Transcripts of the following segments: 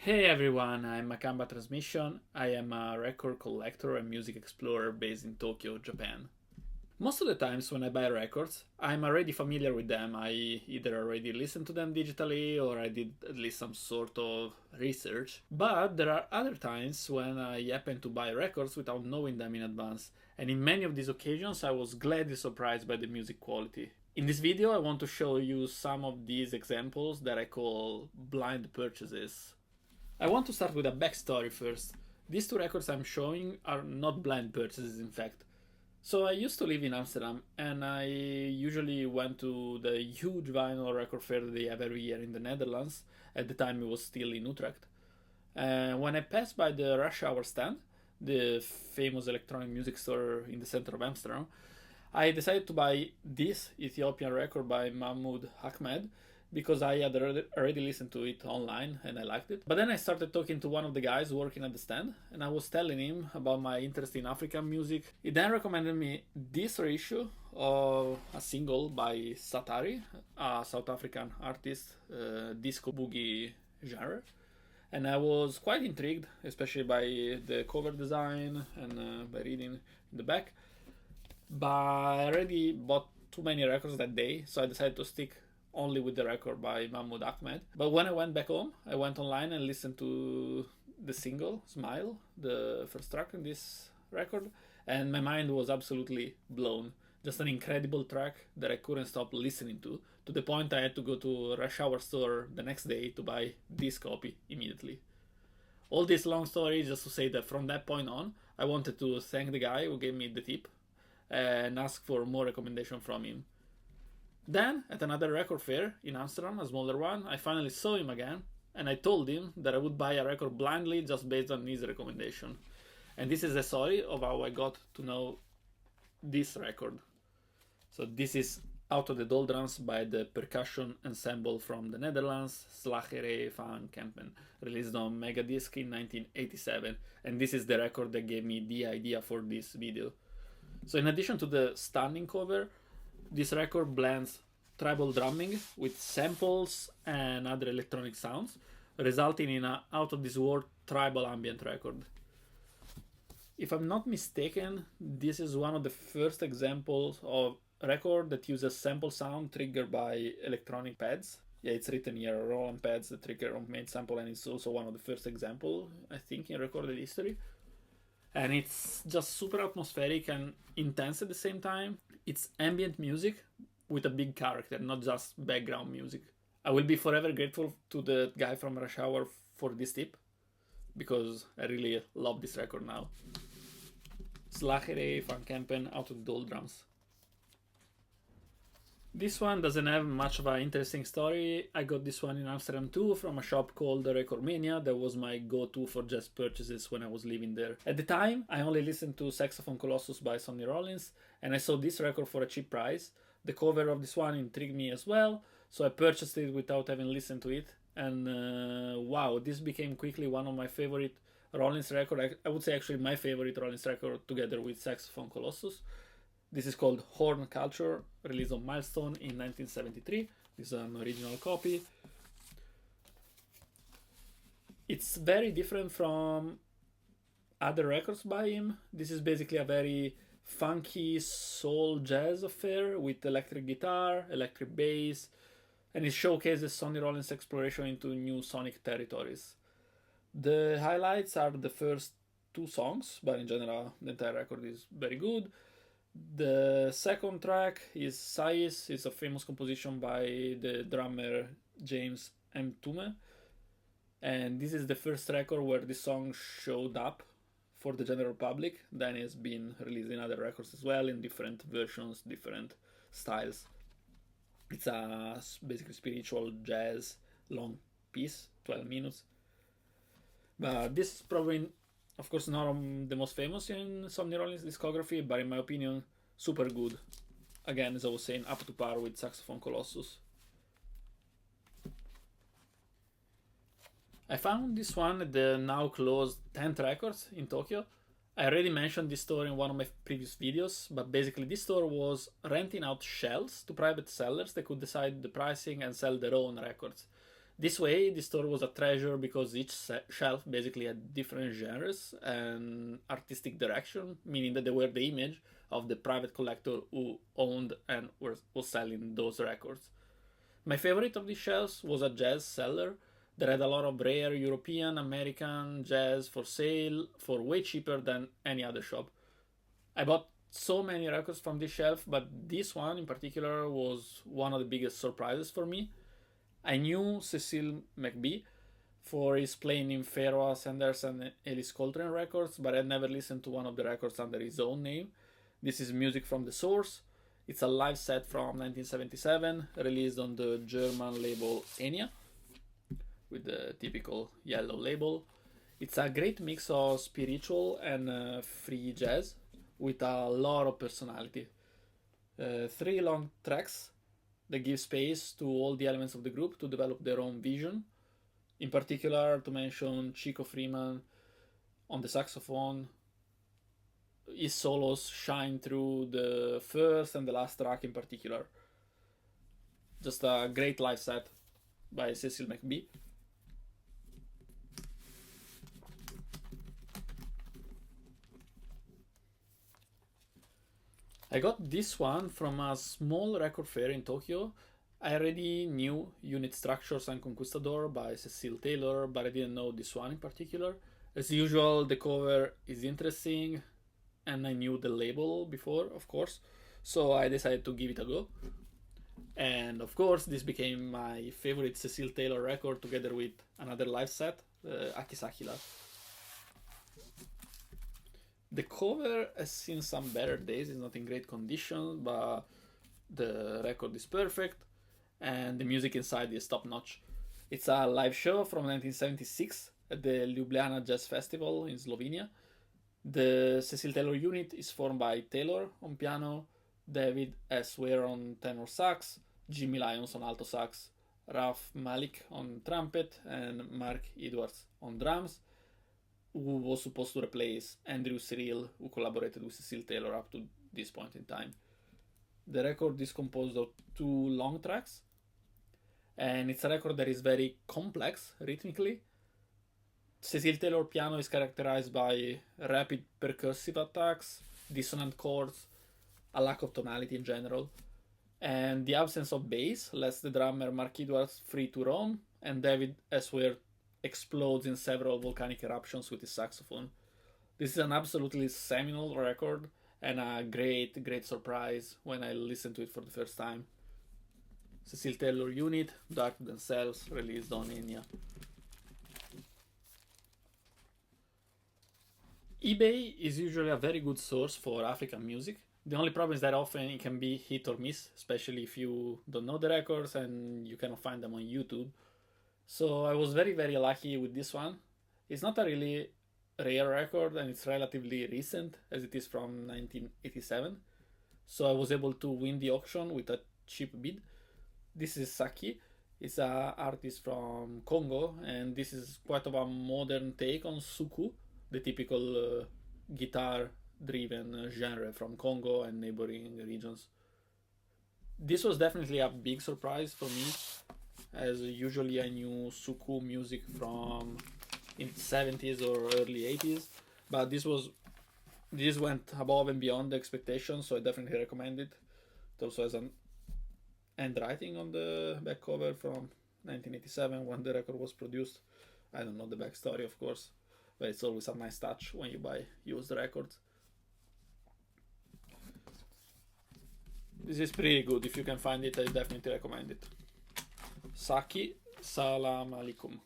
Hey everyone, I'm Makamba Transmission. I am a record collector and music explorer based in Tokyo, Japan. Most of the times when I buy records, I'm already familiar with them. I either already listened to them digitally or I did at least some sort of research. But there are other times when I happen to buy records without knowing them in advance, and in many of these occasions I was gladly surprised by the music quality. In this video, I want to show you some of these examples that I call blind purchases. I want to start with a backstory first. These two records I'm showing are not blind purchases, in fact. So I used to live in Amsterdam, and I usually went to the huge vinyl record fair that they have every year in the Netherlands. At the time, it was still in Utrecht. And when I passed by the Rush Hour stand, the famous electronic music store in the center of Amsterdam, I decided to buy this Ethiopian record by Mahmoud Ahmed because I had already listened to it online and I liked it. But then I started talking to one of the guys working at the stand, and I was telling him about my interest in African music. He then recommended me this reissue of a single by Satari, a South African artist, disco boogie genre. And I was quite intrigued, especially by the cover design and by reading in the back. But I already bought too many records that day, so I decided to stick only with the record by Mahmoud Ahmed. But when I went back home, I went online and listened to the single, Smile, the first track in this record, and my mind was absolutely blown. Just an incredible track that I couldn't stop listening to the point I had to go to Rush Hour store the next day to buy this copy immediately. All this long story just to say that from that point on, I wanted to thank the guy who gave me the tip and ask for more recommendation from him. Then, at another record fair in Amsterdam, a smaller one, I finally saw him again, and I told him that I would buy a record blindly just based on his recommendation. And this is the story of how I got to know this record. So this is Out of the Doldrums by the percussion ensemble from the Netherlands, Slagerij van Kampen, released on Megadisc in 1987. And this is the record that gave me the idea for this video. So in addition to the stunning cover, this record blends tribal drumming with samples and other electronic sounds, resulting in an out-of-this-world tribal ambient record. If I'm not mistaken, this is one of the first examples of a record that uses sample sound triggered by electronic pads. Yeah, it's written here, Rollins pads that trigger on main sample, and it's also one of the first examples, I think, in recorded history. And it's just super atmospheric and intense at the same time. It's ambient music with a big character, not just background music. I will be forever grateful to the guy from Rush Hour for this tip, because I really love this record now. Slagerij van Kampen, Out of the Doldrums. This one doesn't have much of an interesting story. I got this one in Amsterdam too from a shop called Record Mania that was my go-to for jazz purchases when I was living there. At the time, I only listened to Saxophone Colossus by Sonny Rollins, and I saw this record for a cheap price. The cover of this one intrigued me as well, so I purchased it without having listened to it. And wow, this became quickly one of my favorite Rollins records. I would say actually my favorite Rollins record together with Saxophone Colossus. This is called Horn Culture, released on Milestone in 1973. This is an original copy. It's very different from other records by him. This is basically a very funky soul jazz affair with electric guitar, electric bass, and it showcases Sonny Rollins' exploration into new sonic territories. The highlights are the first two songs, but in general, the entire record is very good. The second track is Sakis. It's a famous composition by the drummer James M. Tume. And this is the first record where this song showed up for the general public. Then it's been released in other records as well, in different versions, different styles. It's a basically spiritual jazz long piece, 12 minutes. But this is probably, of course, not the most famous in Sonny Rollins' discography, but in my opinion, super good. Again, as I was saying, up to par with Saxophone Colossus. I found this one at the now closed 10th Records in Tokyo. I already mentioned this store in one of my previous videos, but basically this store was renting out shells to private sellers that could decide the pricing and sell their own records. This way, the store was a treasure because each shelf basically had different genres and artistic direction, meaning that they were the image of the private collector who owned and was selling those records. My favorite of these shelves was a jazz seller that had a lot of rare European, American jazz for sale for way cheaper than any other shop. I bought so many records from this shelf, but this one in particular was one of the biggest surprises for me. I knew Cecil McBee for his playing in Pharaoh Sanders and Ellis Coltrane records, but I'd never listened to one of the records under his own name. This is Music from the Source. It's a live set from 1977, released on the German label Enya, with the typical yellow label. It's a great mix of spiritual and free jazz, with a lot of personality. 3 long tracks that give space to all the elements of the group to develop their own vision. In particular, to mention Chico Freeman on the saxophone. His solos shine through the first and the last track in particular. Just a great live set by Cecil McBee. I got this one from a small record fair in Tokyo. I already knew Unit Structures and Conquistador by Cecil Taylor, but I didn't know this one in particular. As usual, the cover is interesting, and I knew the label before, of course, so I decided to give it a go. And of course, this became my favorite Cecil Taylor record together with another live set, Akisakila. The cover has seen some better days, it's not in great condition, but the record is perfect and the music inside is top notch. It's a live show from 1976 at the Ljubljana Jazz Festival in Slovenia. The Cecil Taylor unit is formed by Taylor on piano, David S. Ware on tenor sax, Jimmy Lyons on alto sax, Ralph Malik on trumpet, and Mark Edwards on drums, who was supposed to replace Andrew Cyril, who collaborated with Cecil Taylor up to this point in time. The record is composed of 2 long tracks, and it's a record that is very complex rhythmically. Cecil Taylor piano is characterized by rapid percussive attacks, dissonant chords, a lack of tonality in general, and the absence of bass lets the drummer Mark Edwards free to roam, and David S. Ware explodes in several volcanic eruptions with his saxophone. This is an absolutely seminal record and a great surprise when I listened to it for the first time. Cecil Taylor unit, Darker Than Cells, released on Enya. eBay is usually a very good source for African music. The only problem is that often it can be hit or miss, especially if you don't know the records and you cannot find them on YouTube. So I was very lucky with this one. It's not a really rare record and it's relatively recent as it is from 1987. So I was able to win the auction with a cheap bid. This is Saki. It's an artist from Congo and this is quite of a modern take on soukous, the typical guitar-driven genre from Congo and neighboring regions. This was definitely a big surprise for me, as usually I knew soukous music from in the 70s or early 80s, but this went above and beyond the expectations, so I definitely recommend it. It also has an handwriting on the back cover from 1987 when the record was produced. I don't know the backstory, of course, but it's always a nice touch when you buy used records. This is pretty good. If you can find it, I definitely recommend it. Saki, Salamalikoum.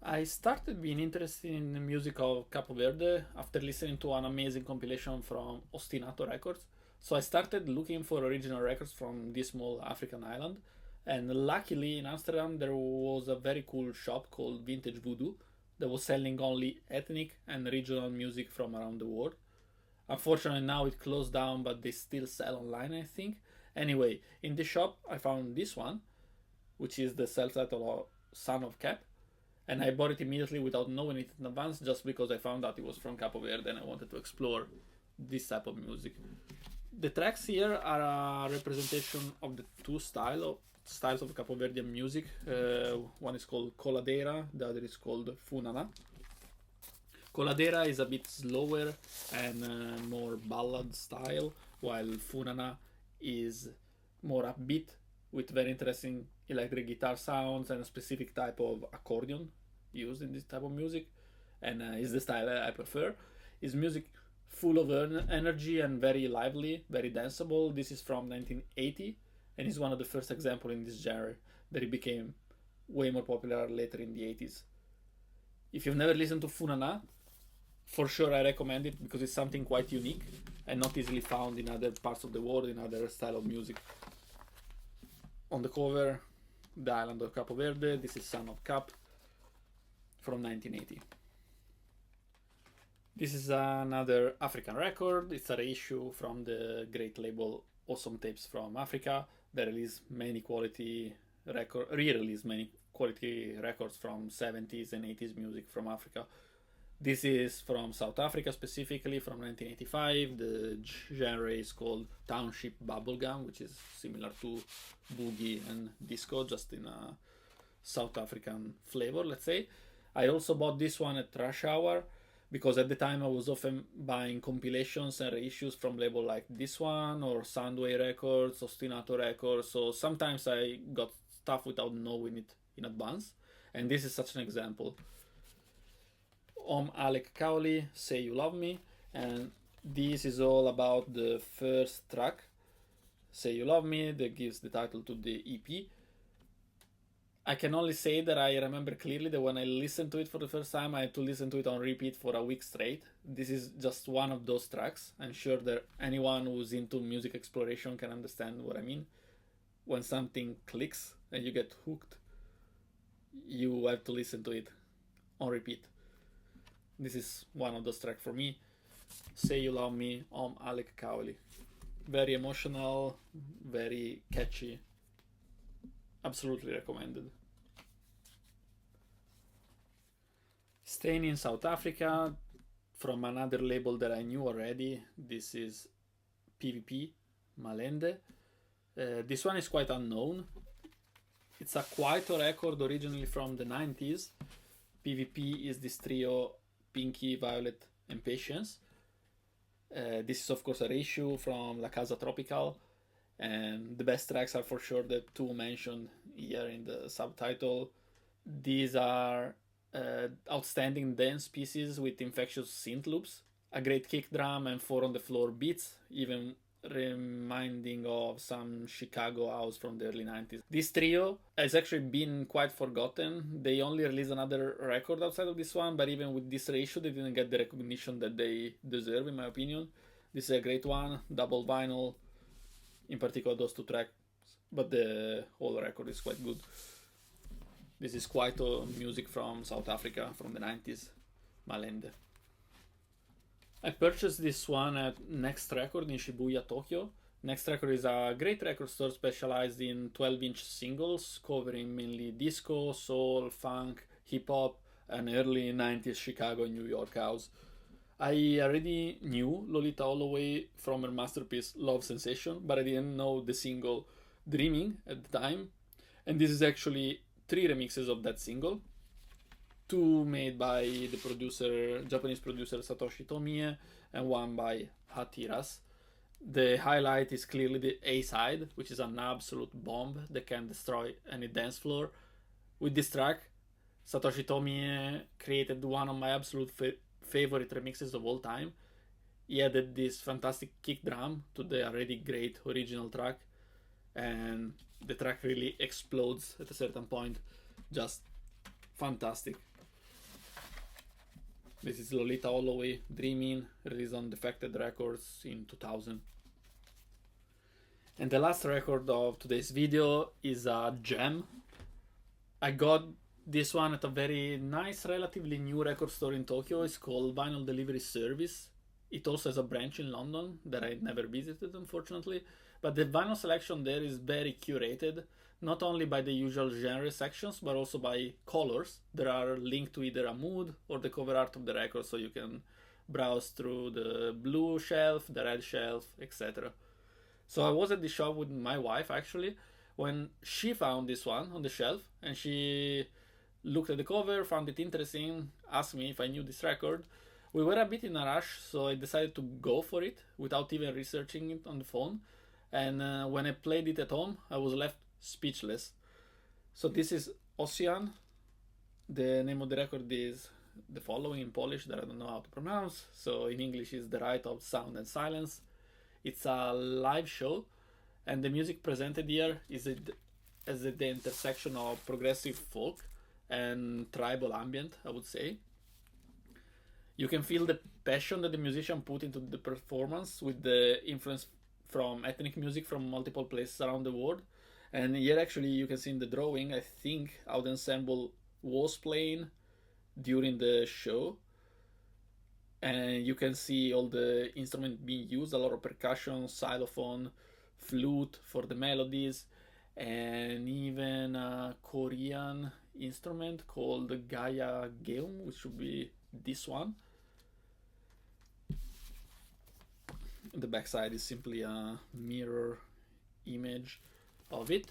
I started being interested in the music of Capo Verde after listening to an amazing compilation from Ostinato Records. So I started looking for original records from this small African island. And luckily in Amsterdam there was a very cool shop called Vintage Voodoo that was selling only ethnic and regional music from around the world. Unfortunately now it closed down, but they still sell online, I think. Anyway, in the shop I found this one, which is the self-titled Son of Cap, and I bought it immediately without knowing it in advance, just because I found out it was from Capo Verde and I wanted to explore this type of music. The tracks here are a representation of the two styles of Capoverdian music. One is called Coladeira, the other is called Funana. Coladeira is a bit slower and more ballad style, while Funana is more upbeat with very interesting electric guitar sounds and a specific type of accordion used in this type of music, and is the style I prefer. Is music full of energy and very lively, very danceable. This is from 1980 and is one of the first examples in this genre that it became way more popular later in the 80s. If you've never listened to Funana, for sure I recommend it because it's something quite unique and not easily found in other parts of the world, in other style of music. On the cover, the island of Capo Verde. This is Son of Cap from 1980. This is another African record. It's a reissue from the great label Awesome Tapes from Africa. They re-release many quality records from 70s and 80s music from Africa. This is from South Africa specifically, from 1985. The genre is called Township Bubblegum, which is similar to boogie and disco, just in a South African flavor, let's say. I also bought this one at Rush Hour, because at the time I was often buying compilations and reissues from labels like this one, or Soundway Records, Ostinato Records, so sometimes I got stuff without knowing it in advance, and this is such an example. Alec, Khaoli, Say You Love Me, and this is all about the first track, Say You Love Me, that gives the title to the EP. I can only say that I remember clearly that when I listened to it for the first time, I had to listen to it on repeat for a week straight. This is just one of those tracks. I'm sure that anyone who's into music exploration can understand what I mean. When something clicks and you get hooked, you have to listen to it on repeat. This is one of those tracks for me. Say You Love Me, Alec, Khaoli. Very emotional, very catchy. Absolutely recommended. Staying in South Africa, from another label that I knew already, this is P.V.P, Malende. This one is quite unknown. It's a quieter record originally from the 90s. P.V.P is this trio Pinky, Violet and Patience. This is of course a reissue from La Casa Tropical, and the best tracks are for sure the two mentioned here in the subtitle. These are outstanding dance pieces with infectious synth loops, a great kick drum and 4 on the floor beats, even reminding of some Chicago house from the early 90s. This trio has actually been quite forgotten. They only released another record outside of this one, but even with this reissue they didn't get the recognition that they deserve, in my opinion. This is a great one, double vinyl, in particular those two tracks, but the whole record is quite good. This is quite music from South Africa from the 90s, Malende. I purchased this one at Next Record in Shibuya, Tokyo. Next Record is a great record store specialized in 12-inch singles, covering mainly disco, soul, funk, hip-hop, and early 90s Chicago and New York house. I already knew Loleatta Holloway from her masterpiece Love Sensation, but I didn't know the single Dreamin at the time. And this is actually 3 remixes of that single. 2 made by the Japanese producer Satoshi Tomie, and 1 by Hatiras. The highlight is clearly the A side, which is an absolute bomb that can destroy any dance floor. With this track, Satoshi Tomie created one of my absolute favorite remixes of all time. He added this fantastic kick drum to the already great original track, and the track really explodes at a certain point. Just fantastic. This is Loleatta Holloway, Dreamin, released on Defected Records in 2000. And the last record of today's video is a gem. I got this one at a very nice, relatively new record store in Tokyo. It's called Vinyl Delivery Service. It also has a branch in London that I never visited, unfortunately. But the vinyl selection there is very curated, not only by the usual genre sections, but also by colors that are linked to either a mood or the cover art of the record, so you can browse through the blue shelf, the red shelf, etc. So I was at the shop with my wife actually when she found this one on the shelf, and she looked at the cover, found it interesting, asked me if I knew this record. We were a bit in a rush, so I decided to go for it without even researching it on the phone. And when I played it at home, I was left speechless. So this is Osjan. The name of the record is the following in Polish that I don't know how to pronounce. So in English is The Rytuał, Sound and Silence. It's a live show, and the music presented here is as the intersection of progressive folk and tribal ambient, I would say. You can feel the passion that the musician put into the performance with the influence from ethnic music from multiple places around the world. And here actually you can see in the drawing, I think, how the ensemble was playing during the show. And you can see all the instruments being used, a lot of percussion, xylophone, flute for the melodies, and even a Korean instrument called Gaya Geum, which should be this one. The backside is simply a mirror image of it.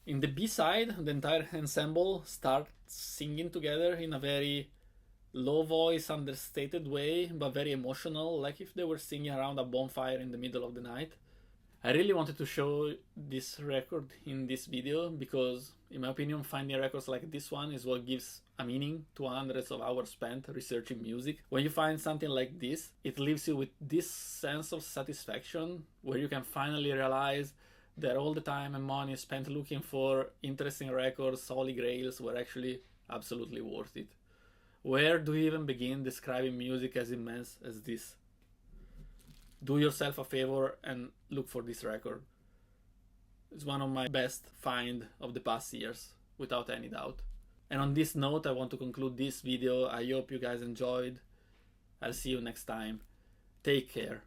In the B side, the entire ensemble starts singing together in a very low voice, understated way, but very emotional, like if they were singing around a bonfire in the middle of the night. I really wanted to show this record in this video because, in my opinion, finding records like this one is what gives a meaning to hundreds of hours spent researching music. When you find something like this, it leaves you with this sense of satisfaction where you can finally realize that all the time and money spent looking for interesting records, holy grails, were actually absolutely worth it. Where do you even begin describing music as immense as this? Do yourself a favor and look for this record. It's one of my best find of the past years, without any doubt. And on this note, I want to conclude this video. I hope you guys enjoyed. I'll see you next time. Take care.